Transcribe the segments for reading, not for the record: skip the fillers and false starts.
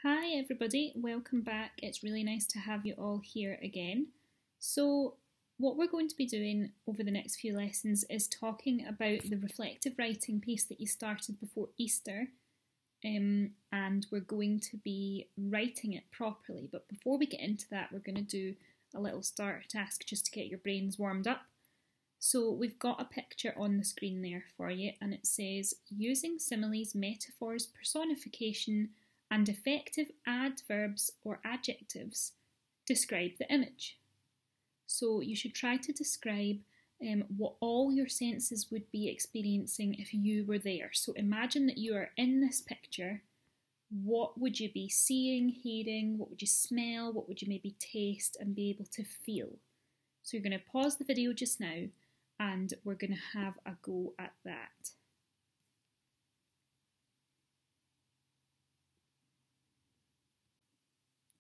Hi everybody, welcome back. It's really nice to have you all here again. So what we're going to be doing over the next few lessons is talking about the reflective writing piece that you started before Easter, and we're going to be writing it properly. But before we get into that, we're going to do a little starter task just to get your brains warmed up. So we've got a picture on the screen there for you, and it says, using similes, metaphors, personification, and effective adverbs or adjectives, describe the image. So you should try to describe what all your senses would be experiencing if you were there. So imagine that you are in this picture. What would you be seeing, hearing? What would you smell? What would you maybe taste and be able to feel? So you're going to pause the video just now and we're going to have a go at that.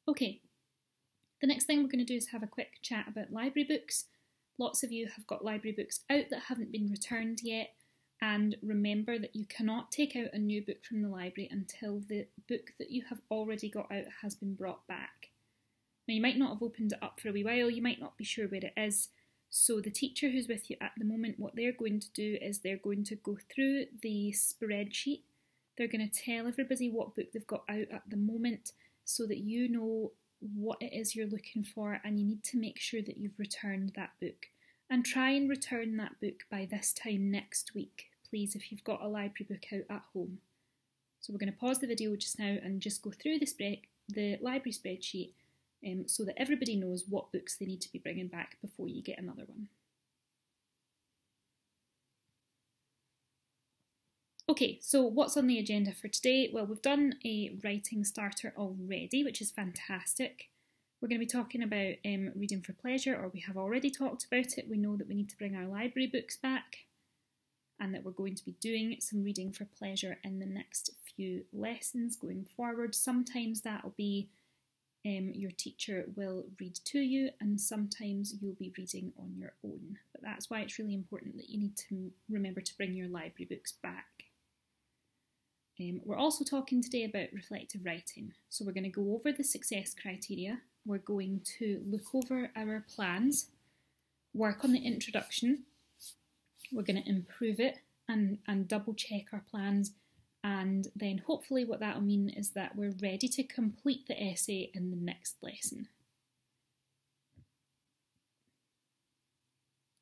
Okay, the next thing we're going to do is have a quick chat about library books. Lots of you have got library books out that haven't been returned yet, and remember that you cannot take out a new book from the library until the book that you have already got out has been brought back. Now you might not have opened it up for a wee while, you might not be sure where it is, so the teacher who's with you at the moment, what they're going to do is they're going to go through the spreadsheet. They're going to tell everybody what book they've got out at the moment, so that you know what it is you're looking for, and you need to make sure that you've returned that book. And try and return that book by this time next week, please, if you've got a library book out at home. So we're going to pause the video just now and just go through the library spreadsheet so that everybody knows what books they need to be bringing back before you get another one. Okay, so what's on the agenda for today? Well, we've done a writing starter already, which is fantastic. We're going to be talking about reading for pleasure, or we have already talked about it. We know that we need to bring our library books back and that we're going to be doing some reading for pleasure in the next few lessons going forward. Sometimes that'll be your teacher will read to you, and sometimes you'll be reading on your own. But that's why it's really important that you need to remember to bring your library books back. We're also talking today about reflective writing. So we're going to go over the success criteria. We're going to look over our plans, work on the introduction. We're going to improve it and double check our plans. And then hopefully what that'll mean is that we're ready to complete the essay in the next lesson.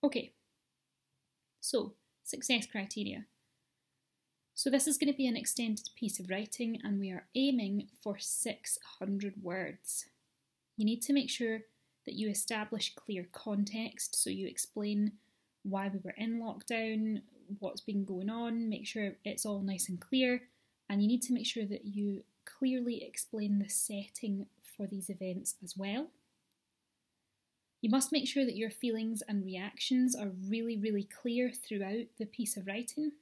Okay, so success criteria. So this is going to be an extended piece of writing, and we are aiming for 600 words. You need to make sure that you establish clear context, so you explain why we were in lockdown, what's been going on, make sure it's all nice and clear, and you need to make sure that you clearly explain the setting for these events as well. You must make sure that your feelings and reactions are really, really clear throughout the piece of writing.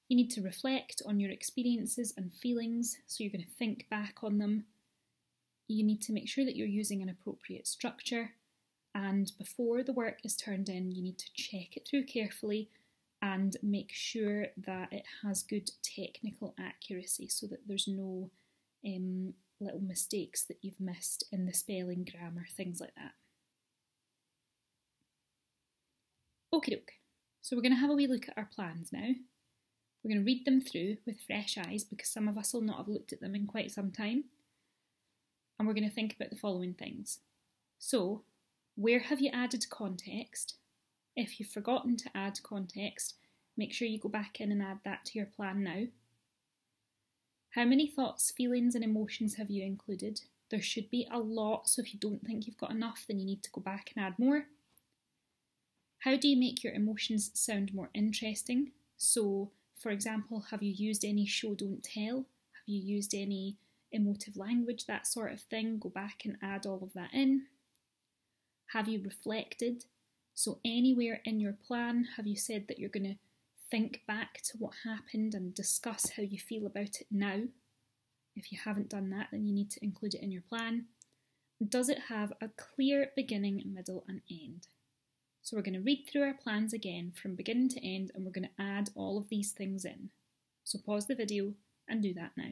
You need to reflect on your experiences and feelings, so you're going to think back on them. You need to make sure that you're using an appropriate structure, and before the work is turned in, you need to check it through carefully and make sure that it has good technical accuracy, so that there's no little mistakes that you've missed in the spelling, grammar, things like that. Okie doke, so we're going to have a wee look at our plans now. We're going to read them through with fresh eyes, because some of us will not have looked at them in quite some time. And we're going to think about the following things. So, where have you added context? If you've forgotten to add context, make sure you go back in and add that to your plan now. How many thoughts, feelings and emotions have you included? There should be a lot, so if you don't think you've got enough, then you need to go back and add more. How do you make your emotions sound more interesting? So, for example, have you used any show don't tell? Have you used any emotive language, that sort of thing? Go back and add all of that in. Have you reflected? So anywhere in your plan, have you said that you're going to think back to what happened and discuss how you feel about it now? If you haven't done that, then you need to include it in your plan. Does it have a clear beginning, middle and end? So we're going to read through our plans again from beginning to end, and we're going to add all of these things in. So pause the video and do that now.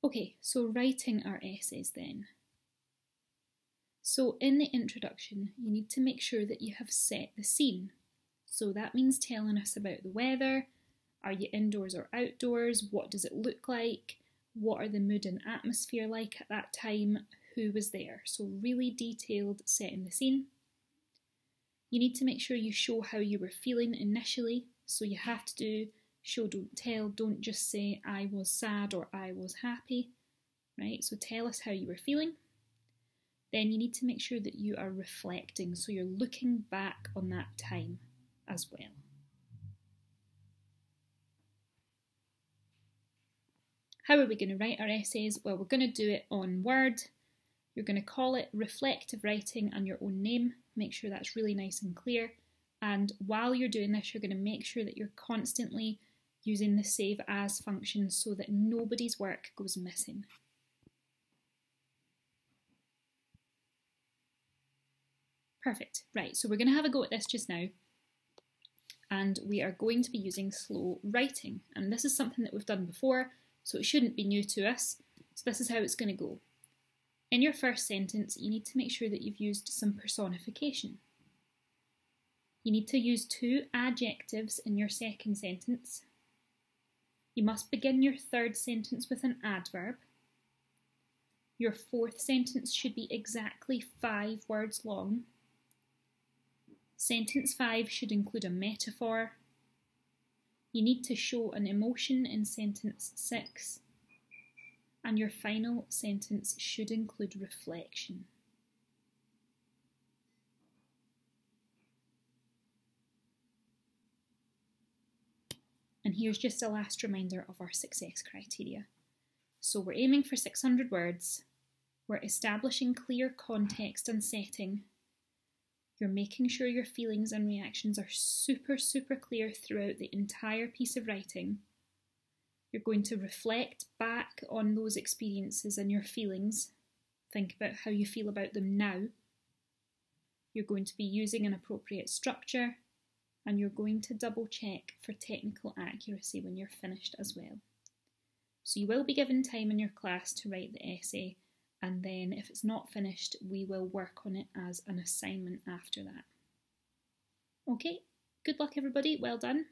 Okay, so writing our essays then. So in the introduction, you need to make sure that you have set the scene. So that means telling us about the weather. Are you indoors or outdoors? What does it look like? What are the mood and atmosphere like at that time? Who was there? So really detailed setting the scene. You need to make sure you show how you were feeling initially. So you have to do show, don't tell. Don't just say I was sad or I was happy, right? So tell us how you were feeling. Then you need to make sure that you are reflecting. So you're looking back on that time as well. How are we going to write our essays? Well, we're going to do it on Word. You're going to call it reflective writing and your own name. Make sure that's really nice and clear. And while you're doing this, you're going to make sure that you're constantly using the save as function so that nobody's work goes missing. Perfect. Right, so we're going to have a go at this just now. And we are going to be using slow writing. And this is something that we've done before, so it shouldn't be new to us. So this is how it's going to go. In your first sentence, you need to make sure that you've used some personification. You need to use 2 adjectives in your second sentence. You must begin your third sentence with an adverb. Your fourth sentence should be exactly 5 words long. Sentence 5 should include a metaphor. You need to show an emotion in sentence 6. And your final sentence should include reflection. And here's just a last reminder of our success criteria. So we're aiming for 600 words. We're establishing clear context and setting. You're making sure your feelings and reactions are super clear throughout the entire piece of writing. You're going to reflect back on those experiences and your feelings. Think about how you feel about them now. You're going to be using an appropriate structure, and you're going to double check for technical accuracy when you're finished as well. So you will be given time in your class to write the essay, and then if it's not finished, we will work on it as an assignment after that. Okay, good luck everybody, well done.